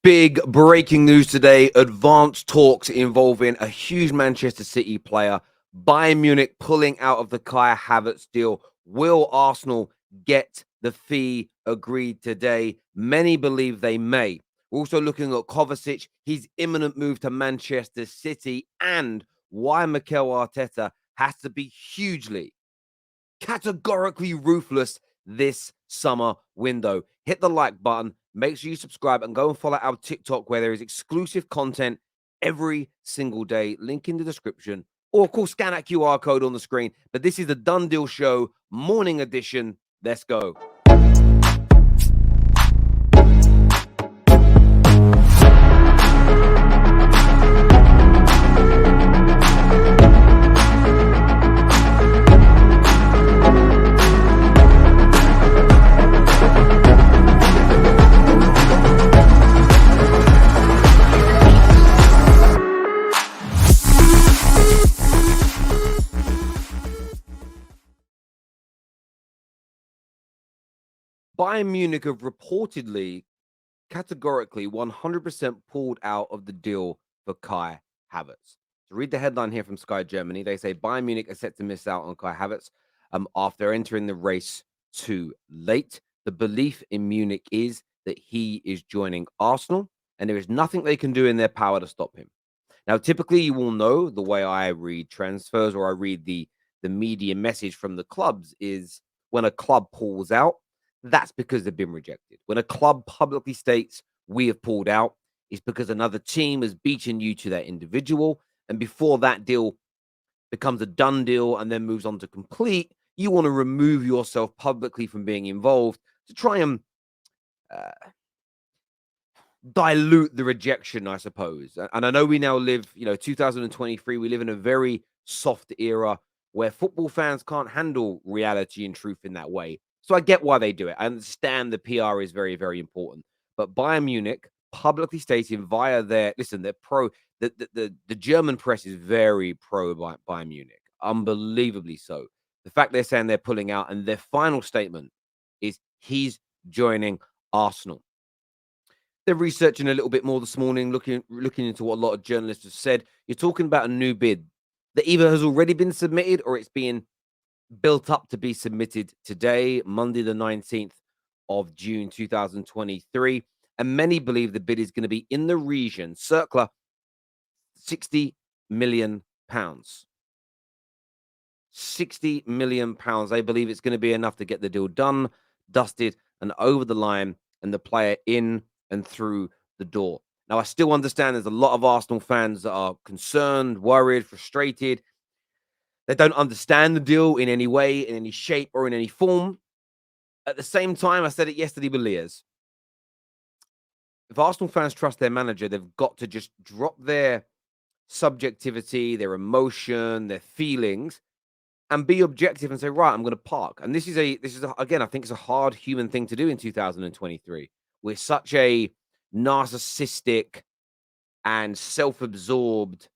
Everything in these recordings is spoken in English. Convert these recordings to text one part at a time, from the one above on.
Big breaking news today. Advanced talks involving a huge Manchester City player. Bayern Munich pulling out of the Kai Havertz deal. Will Arsenal get the fee agreed today? Many believe they may. We're also looking at Kovacic, his imminent move to Manchester City, and why Mikel Arteta has to be hugely, categorically ruthless this summer window. Hit the like button. Make sure you subscribe and go and follow our TikTok where there is exclusive content every single day. Link in the description. Or, of course, scan that QR code on the screen. But this is the Done Deal Show, morning edition. Let's go. Bayern Munich have reportedly, categorically, 100% pulled out of the deal for Kai Havertz. To read the headline here from Sky Germany, they say Bayern Munich are set to miss out on Kai Havertz after entering the race too late. The belief in Munich is that he is joining Arsenal, and there is nothing they can do in their power to stop him. Now, typically, you will know the way I read transfers or I read the media message from the clubs is when a club pulls out, that's because they've been rejected. When a club publicly states we have pulled out, it's because another team has beaten you to that individual. And before that deal becomes a done deal and then moves on to complete, you want to remove yourself publicly from being involved to try and uh, dilute the rejection, I suppose. And I know we now live, 2023, we live in a very soft era where football fans can't handle reality and truth in that way. So I get why they do it. I understand the PR is very, very important. But Bayern Munich publicly stating via they're pro, the German press is very pro Bayern Munich, unbelievably so. The fact they're saying they're pulling out and their final statement is he's joining Arsenal. They're researching a little bit more this morning, looking into what a lot of journalists have said. You're talking about a new bid that either has already been submitted or it's being built up to be submitted today, Monday, the 19th of June, 2023. And many believe the bid is going to be in the region, circa 60 million pounds. 60 million pounds. They believe it's going to be enough to get the deal done, dusted, and over the line, and the player in and through the door. Now, I still understand there's a lot of Arsenal fans that are concerned, worried, frustrated. They don't understand the deal in any way, in any shape, or in any form. At the same time, I said it yesterday with Lears. If Arsenal fans trust their manager, they've got to just drop their subjectivity, their emotion, their feelings, and be objective and say, right, I'm going to park. And this is again, I think it's a hard human thing to do in 2023. We're such a narcissistic and self-absorbed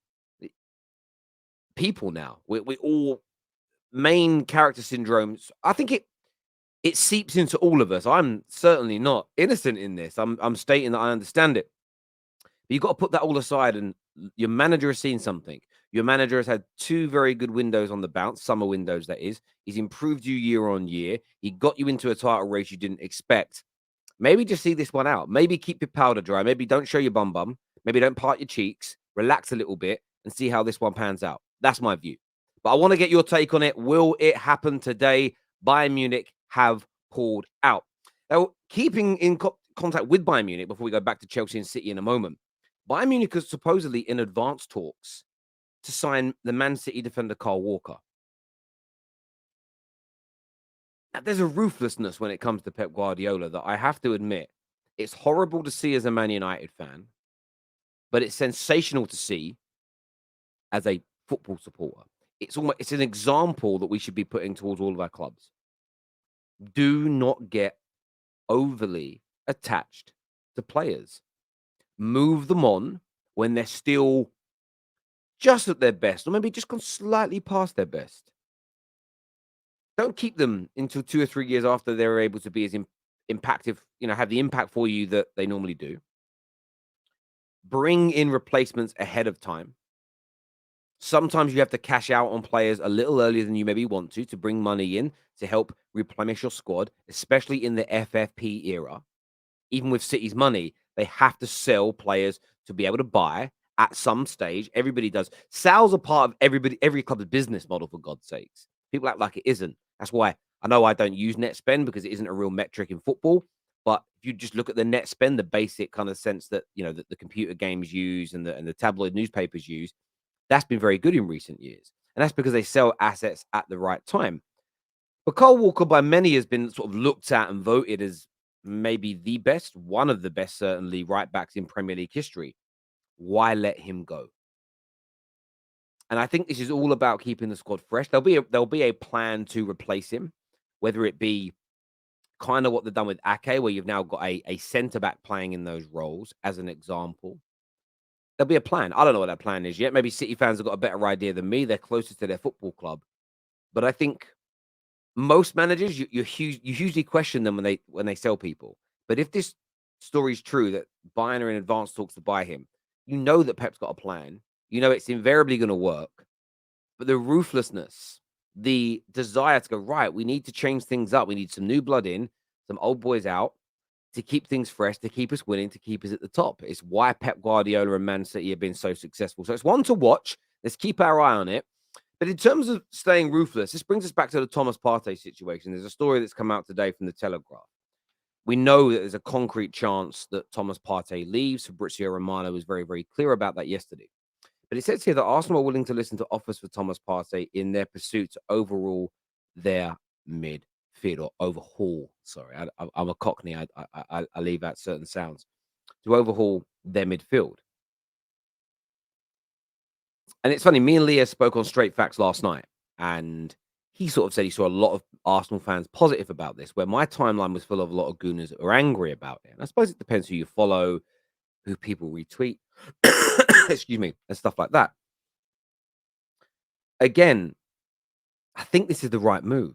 people now. We all main character syndromes. I think it seeps into all of us. I'm certainly not innocent in this. I'm stating that I understand it. But you've got to put that all aside, and your manager has seen something. Your manager has had 2 very good windows on the bounce, summer windows, that is. He's improved you year on year. He got you into a title race you didn't expect. Maybe just see this one out. Maybe keep your powder dry. Maybe don't show your bum. Maybe don't part your cheeks. Relax a little bit and see how this one pans out. That's my view. But I want to get your take on it. Will it happen today? Bayern Munich have pulled out. Now, keeping in contact with Bayern Munich before we go back to Chelsea and City in a moment, Bayern Munich is supposedly in advanced talks to sign the Man City defender Kyle Walker. Now, there's a ruthlessness when it comes to Pep Guardiola that I have to admit, it's horrible to see as a Man United fan, but it's sensational to see as a football supporter. It's an example that we should be putting towards all of our clubs. Do not get overly attached to players. Move them on when they're still just at their best, or maybe just gone slightly past their best. Don't keep them until 2 or 3 years after they're able to be as impactive, have the impact for you that they normally do. bring in replacements ahead of time. Sometimes you have to cash out on players a little earlier than you maybe want to bring money in to help replenish your squad, especially in the FFP era. Even with City's money, they have to sell players to be able to buy at some stage. Everybody does. Sales are part of every club's business model, for God's sakes. People act like it isn't. That's why I know I don't use net spend because it isn't a real metric in football. But if you just look at the net spend, the basic kind of sense that that the computer games use and the tabloid newspapers use, that's been very good in recent years. And that's because they sell assets at the right time. But Cole Walker, by many, has been sort of looked at and voted as maybe the best, one of the best, certainly, right backs in Premier League history. Why let him go? And I think this is all about keeping the squad fresh. There'll be a plan to replace him, whether it be kind of what they've done with Ake, where you've now got a centre back playing in those roles, as an example. There'll be a plan. I don't know what that plan is yet. Maybe City fans have got a better idea than me. They're closest to their football club. But I think most managers, you hugely question them when they sell people. But if this story's true that Bayern are in advanced talks to buy him, you know that Pep's got a plan. You know it's invariably going to work. But the ruthlessness, the desire to go, right, we need to change things up. We need some new blood in, some old boys out to keep things fresh, to keep us winning, to keep us at the top. It's why Pep Guardiola and Man City have been so successful. So it's one to watch. Let's keep our eye on it. But in terms of staying ruthless, this brings us back to the Thomas Partey situation. There's a story that's come out today from the Telegraph. We know that there's a concrete chance that Thomas Partey leaves. Fabrizio Romano was very, very clear about that yesterday. But it says here that Arsenal are willing to listen to offers for Thomas Partey in their pursuit to overrule their midfield or overhaul. Sorry, I'm a Cockney. I leave out certain sounds to overhaul their midfield. And it's funny, me and Leah spoke on Straight Facts last night, and he sort of said he saw a lot of Arsenal fans positive about this, where my timeline was full of a lot of gooners that were angry about it. And I suppose it depends who you follow, who people retweet, excuse me, and stuff like that. Again, I think this is the right move.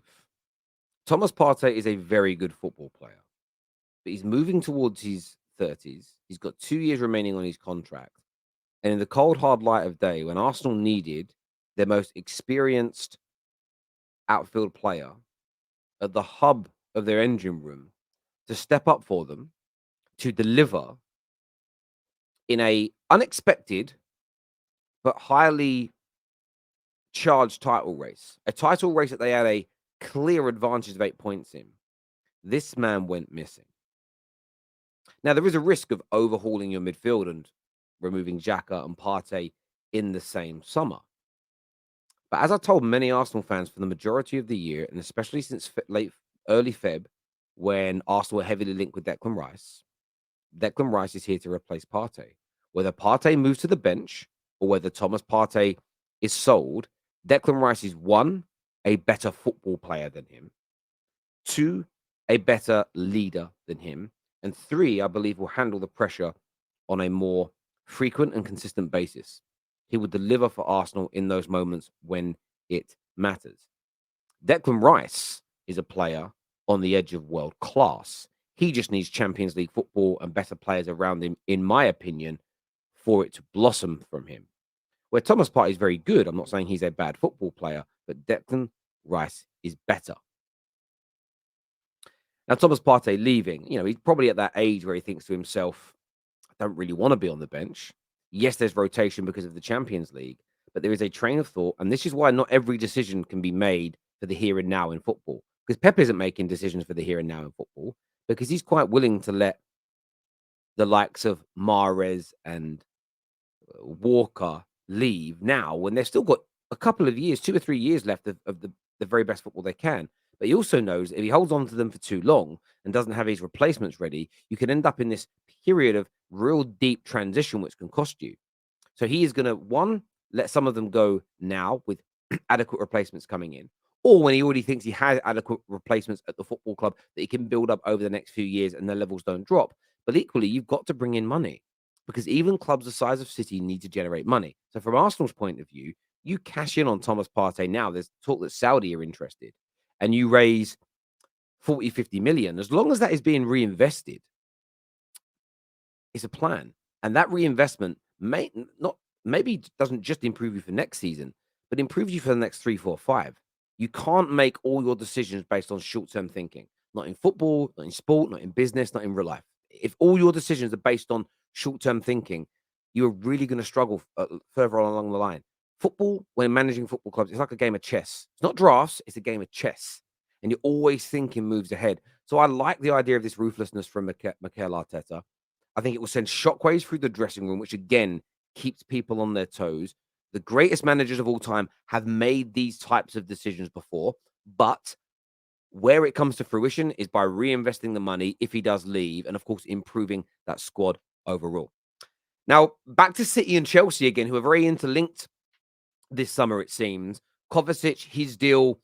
Thomas Partey is a very good football player, but he's moving towards his 30s. He's got 2 years remaining on his contract. And in the cold, hard light of day, when Arsenal needed their most experienced outfield player at the hub of their engine room to step up for them, to deliver in a unexpected but highly charged title race, a title race that they had a clear advantage of 8 points in, this man went missing. Now, there is a risk of overhauling your midfield and removing Xhaka and Partey in the same summer. But as I told many Arsenal fans for the majority of the year, and especially since early Feb, when Arsenal were heavily linked with Declan Rice is here to replace Partey. Whether Partey moves to the bench or whether Thomas Partey is sold, Declan Rice is one, a better football player than him, two, a better leader than him, and three, I believe, will handle the pressure on a more frequent and consistent basis. He will deliver for Arsenal in those moments when it matters. Declan Rice is a player on the edge of world class. He just needs Champions League football and better players around him, in my opinion, for it to blossom from him. Where Thomas Partey is very good, I'm not saying he's a bad football player, but Declan Rice is better. Now, Thomas Partey leaving, he's probably at that age where he thinks to himself, I don't really want to be on the bench. Yes, there's rotation because of the Champions League, but there is a train of thought, and this is why not every decision can be made for the here and now in football. Because Pep isn't making decisions for the here and now in football, because he's quite willing to let the likes of Mahrez and Walker leave now when they've still got a couple of years, 2 or 3 years left of the very best football they can. But he also knows if he holds on to them for too long and doesn't have his replacements ready, you can end up in this period of real deep transition, which can cost you. So he is going to, one, let some of them go now with adequate replacements coming in, or when he already thinks he has adequate replacements at the football club that he can build up over the next few years and the levels don't drop. But equally, you've got to bring in money because even clubs the size of City need to generate money. So from Arsenal's point of view, you cash in on Thomas Partey now. There's talk that Saudi are interested, and you raise 40, 50 million. As long as that is being reinvested, it's a plan. And that reinvestment may not maybe doesn't just improve you for next season, but improves you for the next 3, 4, 5. You can't make all your decisions based on short-term thinking. Not in football, not in sport, not in business, not in real life. If all your decisions are based on short-term thinking, you're really going to struggle further along the line. Football, when managing football clubs, it's like a game of chess. It's not drafts, it's a game of chess. And you're always thinking moves ahead. So I like the idea of this ruthlessness from Mikel Arteta. I think it will send shockwaves through the dressing room, which again keeps people on their toes. The greatest managers of all time have made these types of decisions before, but where it comes to fruition is by reinvesting the money if he does leave, and of course, improving that squad overall. Now, back to City and Chelsea again, who are very interlinked this summer, it seems. Kovacic, his deal.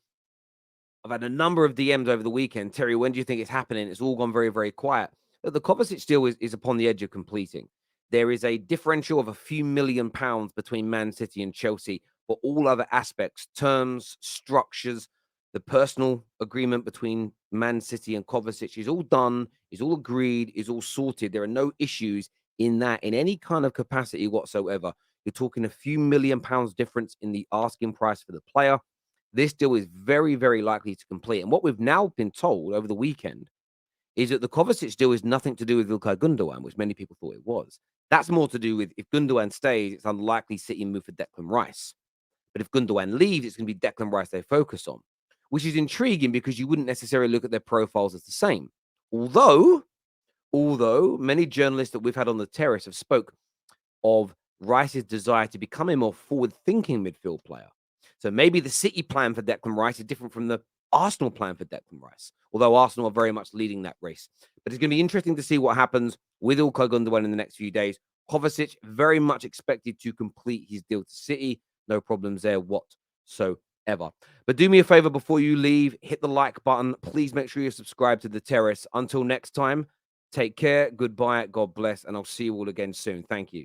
I've had a number of DMs over the weekend. Terry, when do you think it's happening? It's all gone very, very quiet. But the Kovacic deal is upon the edge of completing. There is a differential of a few £1 million between Man City and Chelsea for all other aspects, terms, structures. The personal agreement between Man City and Kovacic is all done, is all agreed, is all sorted. There are no issues in that in any kind of capacity whatsoever. You're talking a few £1 million difference in the asking price for the player. This deal is very, very likely to complete. And what we've now been told over the weekend is that the Kovacic deal is nothing to do with Ilkay Gundogan, which many people thought it was. That's more to do with if Gundogan stays, it's unlikely City move for Declan Rice. But if Gundogan leaves, it's going to be Declan Rice they focus on, which is intriguing because you wouldn't necessarily look at their profiles as the same. Although many journalists that we've had on the Terrace have spoke of Rice's desire to become a more forward-thinking midfield player. So maybe the City plan for Declan Rice is different from the Arsenal plan for Declan Rice, although Arsenal are very much leading that race. But it's going to be interesting to see what happens with Ilkay Gundogan in the next few days. Kovacic very much expected to complete his deal to City. No problems there whatsoever. But do me a favor before you leave, hit the like button. Please make sure you're subscribed to the Terrace. Until next time, take care, goodbye, God bless, and I'll see you all again soon. Thank you.